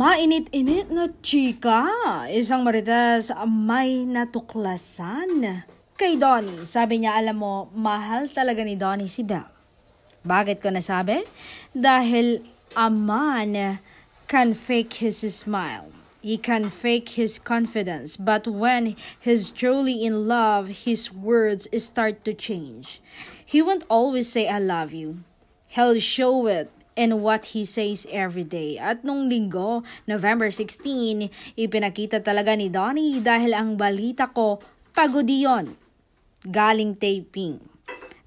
Mainit-init na chika. Isang marites may natuklasan. Kay Donnie, sabi niya, alam mo, mahal talaga ni Donnie si Belle. Bakit ko nasabi? Dahil a man can fake his smile. He can fake his confidence. But when he's truly in love, his words start to change. He won't always say, I love you. He'll show it in what he says every day. At nung linggo, November 16, ipinakita talaga ni Donnie dahil ang balita ko, pagod yun. Galing taping.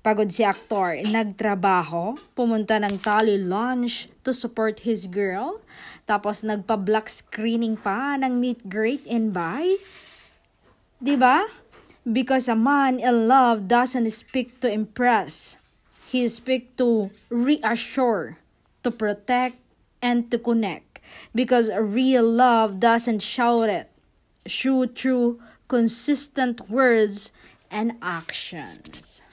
Pagod si aktor, nagtrabaho, pumunta ng Tally lunch to support his girl, tapos nagpa-black screening pa ng meet greet and buy. Diba? Because a man in love doesn't speak to impress. He speaks to reassure, to protect, and to connect. Because real love doesn't shout it. Shoot through consistent words and actions.